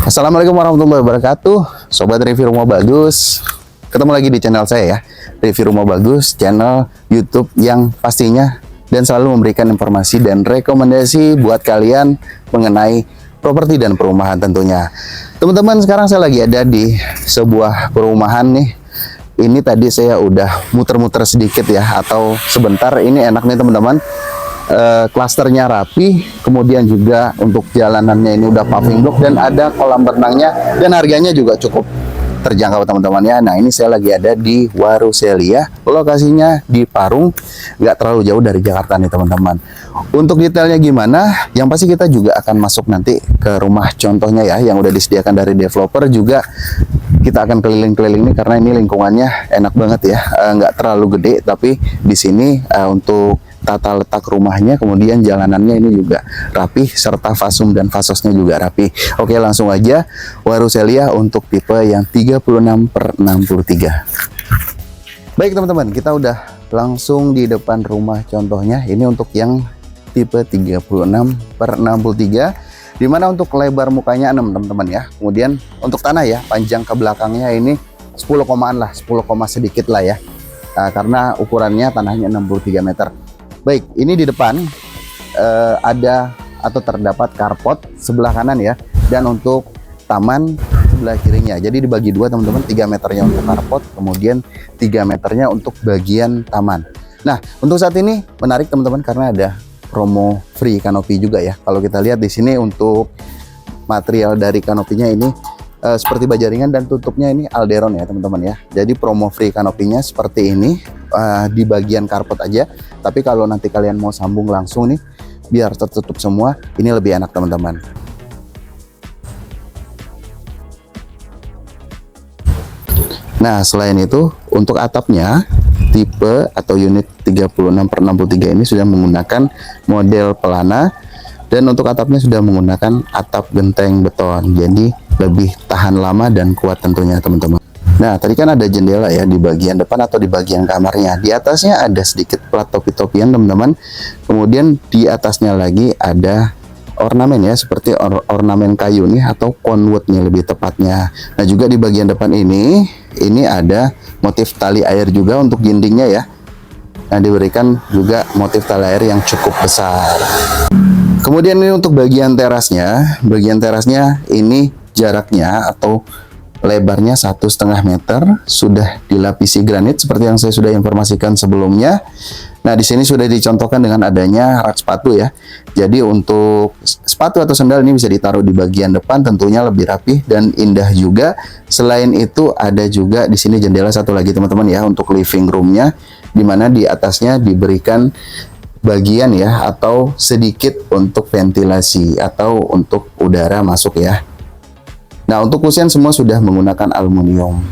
Assalamualaikum warahmatullahi wabarakatuh, Sobat Review Rumah Bagus. Ketemu lagi di channel saya ya, Review Rumah Bagus, channel YouTube yang pastinya dan selalu memberikan informasi dan rekomendasi buat kalian mengenai properti dan perumahan tentunya. Teman-teman, sekarang saya lagi ada di sebuah perumahan nih. Ini tadi saya udah muter-muter sedikit ya, atau sebentar. Ini enak nih teman-teman. Klasternya rapi, kemudian juga untuk jalanannya ini udah paving block dan ada kolam renangnya, dan harganya juga cukup terjangkau teman-teman ya. Nah, ini saya lagi ada di Waruselia, lokasinya di Parung, nggak terlalu jauh dari Jakarta nih teman-teman. Untuk detailnya gimana, yang pasti kita juga akan masuk nanti ke rumah contohnya ya, yang udah disediakan dari developer. Juga kita akan keliling-keliling nih karena ini lingkungannya enak banget ya, nggak terlalu gede, tapi di sini untuk tata letak rumahnya, kemudian jalanannya ini juga rapi, serta fasum dan fasosnya juga rapi. Oke, langsung aja Waruselia untuk tipe yang 36/63. Baik teman-teman, kita udah langsung di depan rumah contohnya. Ini untuk yang tipe 36/63, dimana untuk lebar mukanya 6 teman-teman ya. Kemudian untuk tanah ya, panjang ke belakangnya ini 10 komaan lah, 10 koma sedikit lah ya, karena ukurannya tanahnya 63 meter. Baik, ini di depan ada atau terdapat carport sebelah kanan ya, dan untuk taman sebelah kirinya. Jadi dibagi dua teman-teman, 3 meternya untuk carport, kemudian 3 meternya untuk bagian taman. Nah, untuk saat ini menarik teman-teman karena ada promo free kanopi juga ya. Kalau kita lihat di sini untuk material dari kanopinya ini seperti baja ringan dan tutupnya ini Alderon ya teman-teman ya. Jadi promo free kanopinya seperti ini, di bagian carport aja. Tapi kalau nanti kalian mau sambung langsung nih, biar tertutup semua, ini lebih enak teman-teman. Nah, selain itu untuk atapnya, tipe atau unit 36/63 ini sudah menggunakan model pelana, dan untuk atapnya sudah menggunakan atap genteng beton. Jadi lebih tahan lama dan kuat tentunya teman-teman. Nah, tadi kan ada jendela ya di bagian depan atau di bagian kamarnya. Di atasnya ada sedikit plat topi-topian teman-teman. Kemudian di atasnya lagi ada ornamen ya, seperti ornamen kayu nih, atau conwood nih lebih tepatnya. Nah, juga di bagian depan ini ada motif tali air juga untuk dindingnya ya. Nah, diberikan juga motif tali air yang cukup besar. Kemudian ini untuk bagian terasnya. Bagian terasnya ini jaraknya atau lebarnya 1,5 meter, sudah dilapisi granit seperti yang saya sudah informasikan sebelumnya. Nah, di sini sudah dicontohkan dengan adanya rak sepatu ya. Jadi untuk sepatu atau sandal ini bisa ditaruh di bagian depan, tentunya lebih rapi dan indah juga. Selain itu ada juga di sini jendela satu lagi teman-teman ya, untuk living roomnya, dimana di atasnya diberikan bagian ya, atau sedikit untuk ventilasi atau untuk udara masuk ya. Nah, untuk kusen semua sudah menggunakan aluminium.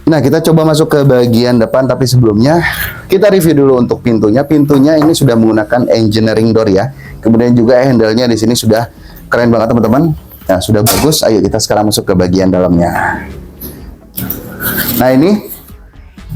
Nah, kita coba masuk ke bagian depan, tapi sebelumnya kita review dulu untuk pintunya. Pintunya ini sudah menggunakan engineering door ya. Kemudian juga handle-nya di sini sudah keren banget teman-teman. Nah, sudah bagus. Ayo kita sekarang masuk ke bagian dalamnya. Nah, ini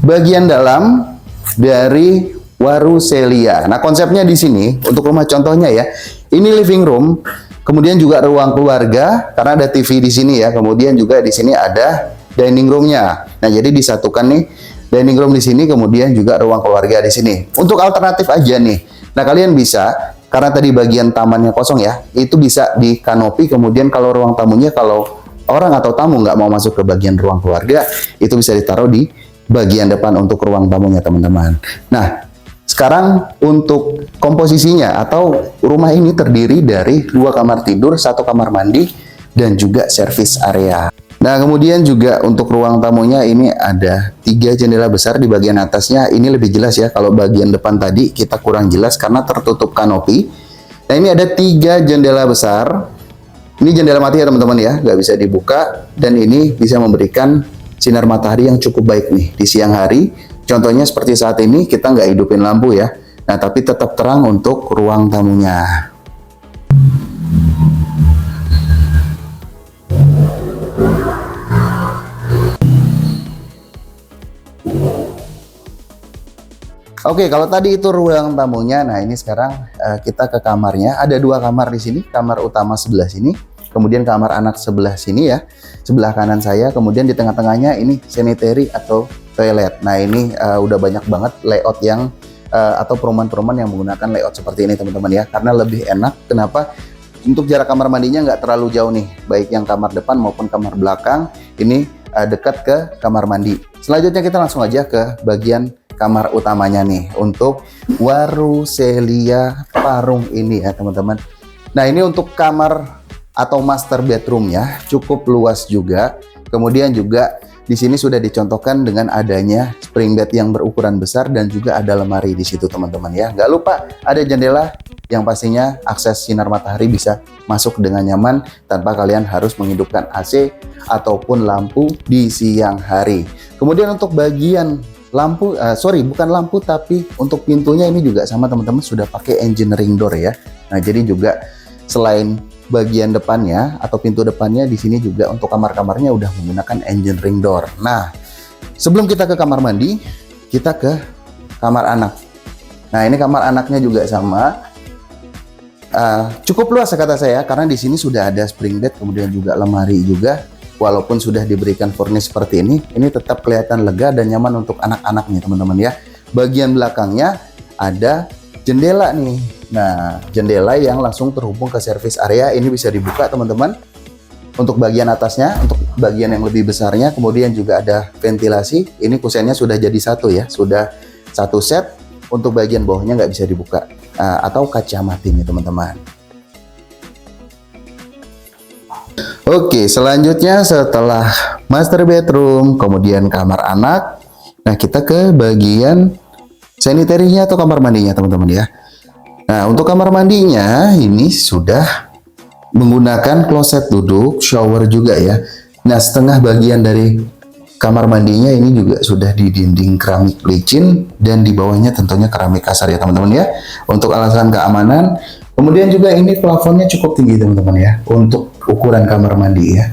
bagian dalam dari Waruselia. Nah, konsepnya di sini untuk rumah contohnya ya. Ini living room. Kemudian juga ruang keluarga karena ada TV di sini ya. Kemudian juga di sini ada dining roomnya. Nah, jadi disatukan nih dining room di sini, kemudian juga ruang keluarga di sini. Untuk alternatif aja nih. Nah, kalian bisa, karena tadi bagian tamannya kosong ya, itu bisa di kanopi. Kemudian kalau ruang tamunya, kalau orang atau tamu nggak mau masuk ke bagian ruang keluarga, itu bisa ditaruh di bagian depan untuk ruang tamunya teman-teman. Nah, sekarang untuk komposisinya, atau rumah ini terdiri dari 2 kamar tidur, 1 kamar mandi, dan juga service area. Nah, kemudian juga untuk ruang tamunya ini ada 3 jendela besar di bagian atasnya. Ini lebih jelas ya, kalau bagian depan tadi kita kurang jelas karena tertutup kanopi. Nah, ini ada 3 jendela besar. Ini jendela mati ya teman-teman ya, nggak bisa dibuka, dan ini bisa memberikan sinar matahari yang cukup baik nih di siang hari. Contohnya seperti saat ini kita nggak hidupin lampu ya. Nah, tapi tetap terang untuk ruang tamunya. Oke, kalau tadi itu ruang tamunya, nah ini sekarang kita ke kamarnya. Ada dua kamar di sini, kamar utama sebelah sini, kemudian kamar anak sebelah sini ya, sebelah kanan saya. Kemudian di tengah-tengahnya ini sanitary atau toilet. Nah ini udah banyak banget layout yang atau perumahan-perumahan yang menggunakan layout seperti ini teman-teman ya, karena lebih enak. Kenapa? Untuk jarak kamar mandinya nggak terlalu jauh nih, baik yang kamar depan maupun kamar belakang ini dekat ke kamar mandi. Selanjutnya kita langsung aja ke bagian kamar utamanya nih untuk Waruselia Parung ini ya teman-teman. Nah ini untuk kamar atau master bedroomnya cukup luas juga. Kemudian juga di sini sudah dicontohkan dengan adanya spring bed yang berukuran besar dan juga ada lemari di situ teman-teman ya. Nggak lupa ada jendela yang pastinya akses sinar matahari bisa masuk dengan nyaman tanpa kalian harus menghidupkan AC ataupun lampu di siang hari. Kemudian untuk bagian lampu, bukan lampu tapi untuk pintunya ini juga sama teman-teman, sudah pakai engineering door ya. Nah jadi juga selain bagian depannya atau pintu depannya di sini juga untuk kamar-kamarnya udah menggunakan engineering door. Nah sebelum kita ke kamar mandi, kita ke kamar anak. Nah ini kamar anaknya juga sama, cukup luas kata saya karena di sini sudah ada spring bed, kemudian juga lemari juga. Walaupun sudah diberikan furnish seperti ini tetap kelihatan lega dan nyaman untuk anak-anak nih teman-teman ya. Bagian belakangnya ada jendela nih. Nah, jendela yang langsung terhubung ke service area ini bisa dibuka teman-teman. Untuk bagian atasnya, untuk bagian yang lebih besarnya, kemudian juga ada ventilasi. Ini kusennya sudah jadi satu ya, sudah satu set. Untuk bagian bawahnya nggak bisa dibuka atau kaca mati nih teman-teman. Oke, selanjutnya setelah master bedroom, kemudian kamar anak, nah kita ke bagian sanitary-nya atau kamar mandinya teman-teman ya. Nah untuk kamar mandinya ini sudah menggunakan kloset duduk, shower juga ya. Nah setengah bagian dari kamar mandinya ini juga sudah di dinding keramik licin dan di bawahnya tentunya keramik kasar ya teman-teman ya. Untuk alasan keamanan. Kemudian juga ini plafonnya cukup tinggi teman-teman ya untuk ukuran kamar mandi ya.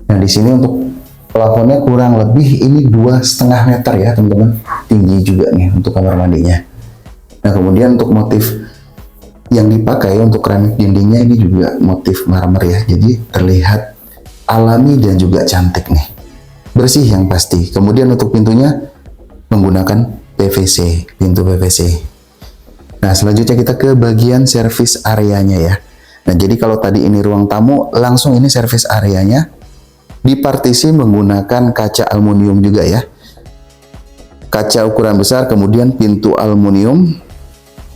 Nah di sini untuk plafonnya kurang lebih ini 2,5 meter ya teman-teman, tinggi juga nih untuk kamar mandinya. Nah kemudian untuk motif yang dipakai untuk keramik dindingnya ini juga motif marmer ya, jadi terlihat alami dan juga cantik nih, bersih yang pasti. Kemudian untuk pintunya menggunakan PVC, pintu PVC. Nah selanjutnya kita ke bagian service areanya ya. Nah jadi kalau tadi ini ruang tamu, langsung ini service areanya dipartisi menggunakan kaca aluminium juga ya. Kaca ukuran besar, kemudian pintu aluminium.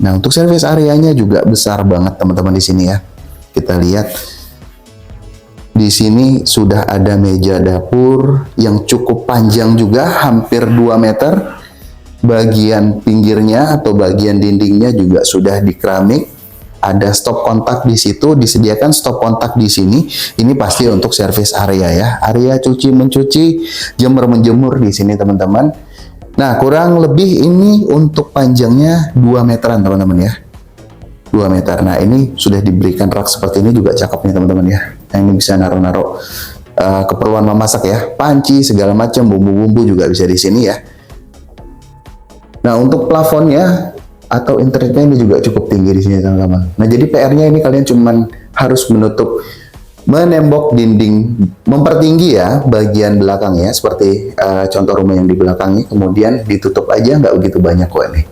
Nah untuk service areanya juga besar banget teman-teman di sini ya. Kita lihat di sini sudah ada meja dapur yang cukup panjang juga, hampir 2 meter. Bagian pinggirnya atau bagian dindingnya juga sudah di keramik. Ada stop kontak di situ, disediakan stop kontak di sini. Ini pasti untuk service area ya. Area cuci mencuci, jemur menjemur di sini teman-teman. Nah, kurang lebih ini untuk panjangnya 2 meteran teman-teman ya. 2 meter. Nah, ini sudah diberikan rak seperti ini juga cakep nih teman-teman ya. Nah, ini bisa naruh-naruh keperluan memasak ya. Panci segala macam, bumbu-bumbu juga bisa di sini ya. Nah untuk plafonnya atau internetnya ini juga cukup tinggi di sini teman-teman. Nah jadi PR-nya ini kalian cuman harus menembok dinding, mempertinggi ya bagian belakangnya seperti contoh rumah yang di belakangnya, kemudian ditutup aja, nggak begitu banyak kok ini.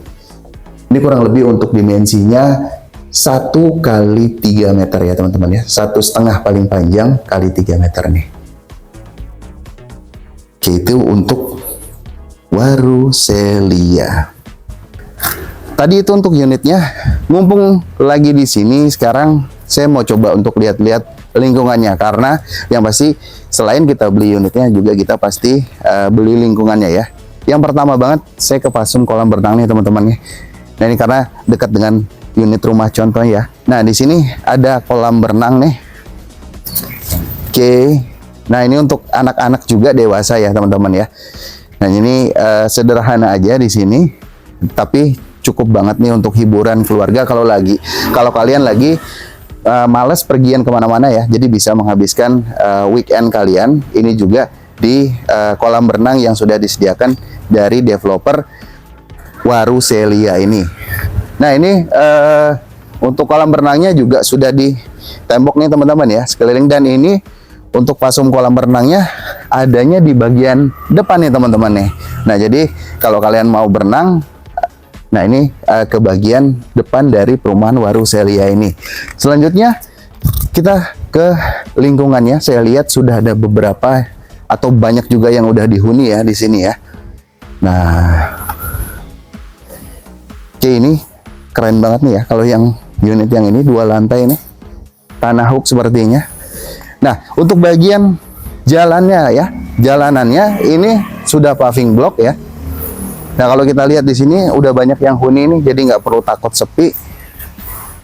Ini kurang lebih untuk dimensinya 1 kali 3 meter ya teman-teman ya, 1,5 paling panjang kali 3 meter nih. Oke, itu untuk Waruselia. Tadi itu untuk unitnya. Mumpung lagi di sini sekarang, saya mau coba untuk lihat-lihat lingkungannya, karena yang pasti selain kita beli unitnya juga kita pasti beli lingkungannya ya. Yang pertama banget saya ke Pasum kolam berenang nih teman-teman nih. Nah ini karena dekat dengan unit rumah contoh ya. Nah di sini ada kolam berenang nih. Oke. Nah ini untuk anak-anak juga dewasa ya teman-teman ya. Nah ini sederhana aja di sini, tapi cukup banget nih untuk hiburan keluarga kalau kalian lagi males pergian kemana-mana ya. Jadi bisa menghabiskan weekend kalian ini juga di kolam renang yang sudah disediakan dari developer Waru Celia ini. Nah ini untuk kolam renangnya juga sudah ditembok nih teman-teman ya sekeliling, dan ini untuk fasum kolam renangnya adanya di bagian depan nih teman-teman nih. Nah jadi kalau kalian mau berenang, nah ini ke bagian depan dari perumahan Waru Celia ini. Selanjutnya kita ke lingkungannya. Saya lihat sudah ada beberapa atau banyak juga yang udah dihuni ya di sini ya. Nah, oke, ini keren banget nih ya. Kalau yang unit yang ini 2 lantai ini tanah hook sepertinya. Nah, untuk bagian jalannya ya, jalanannya ini sudah paving block ya. Nah, kalau kita lihat di sini udah banyak yang huni ini, jadi nggak perlu takut sepi.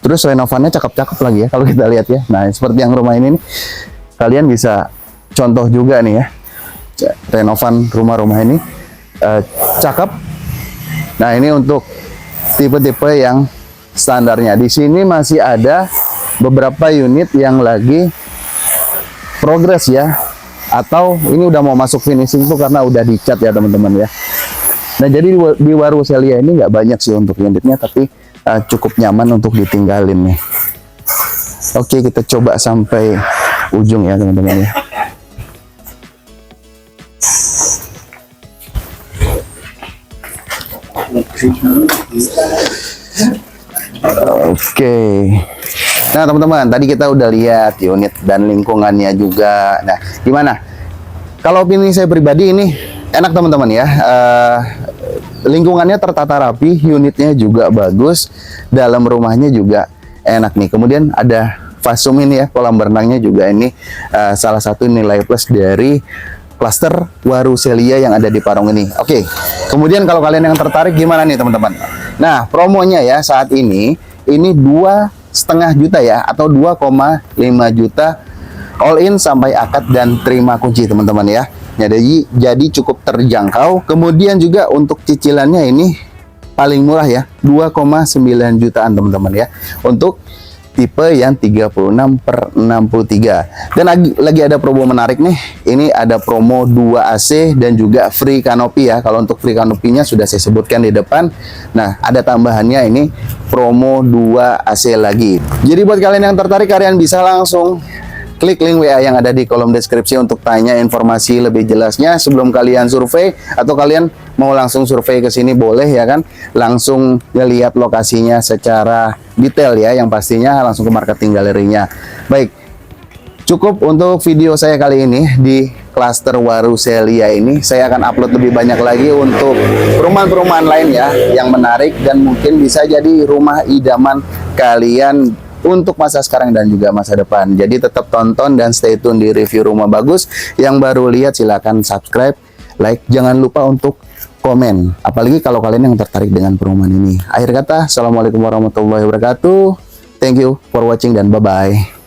Terus renovannya cakep-cakep lagi ya kalau kita lihat ya. Nah, seperti yang rumah ini nih, kalian bisa contoh juga nih ya, renovan rumah-rumah ini cakep. Nah, ini untuk tipe-tipe yang standarnya. Di sini masih ada beberapa unit yang lagi progres ya, atau ini udah mau masuk finishing tuh karena udah dicat ya teman-teman ya. Nah jadi di Waru Celia ini nggak banyak sih untuk unitnya, tapi cukup nyaman untuk ditinggalin nih. Oke, kita coba sampai ujung ya teman-teman ya. Oke. Nah teman-teman, tadi kita udah lihat unit dan lingkungannya juga. Nah gimana? Kalau opini saya pribadi ini enak teman-teman ya. Lingkungannya tertata rapi, unitnya juga bagus, dalam rumahnya juga enak nih. Kemudian ada fasum ini ya, kolam berenangnya juga ini salah satu nilai plus dari klaster Waru Celia yang ada di Parung ini. Oke, kemudian kalau kalian yang tertarik gimana nih teman-teman? Nah promonya ya saat ini 2,5 juta ya, atau 2,5 juta all in sampai akad dan terima kunci teman-teman ya. Jadi cukup terjangkau. Kemudian juga untuk cicilannya ini paling murah ya, 2,9 jutaan teman-teman ya, untuk tipe yang 36/63. Dan lagi ada promo menarik nih. Ini ada promo 2 AC dan juga free kanopi ya. Kalau untuk free kanopinya sudah saya sebutkan di depan. Nah, ada tambahannya ini promo 2 AC lagi. Jadi buat kalian yang tertarik, kalian bisa langsung klik link WA yang ada di kolom deskripsi untuk tanya informasi lebih jelasnya sebelum kalian survei, atau kalian mau langsung survei ke sini boleh ya kan, langsung lihat lokasinya secara detail ya, yang pastinya langsung ke marketing galerinya. Baik, cukup untuk video saya kali ini di klaster Waru Celia ini. Saya akan upload lebih banyak lagi untuk perumahan-perumahan lain ya yang menarik dan mungkin bisa jadi rumah idaman kalian untuk masa sekarang dan juga masa depan. Jadi tetap tonton dan stay tune di review rumah bagus. Yang baru lihat silahkan subscribe, like, jangan lupa untuk komen. Apalagi kalau kalian yang tertarik dengan perumahan ini. Akhir kata, assalamualaikum warahmatullahi wabarakatuh. Thank you for watching dan bye-bye.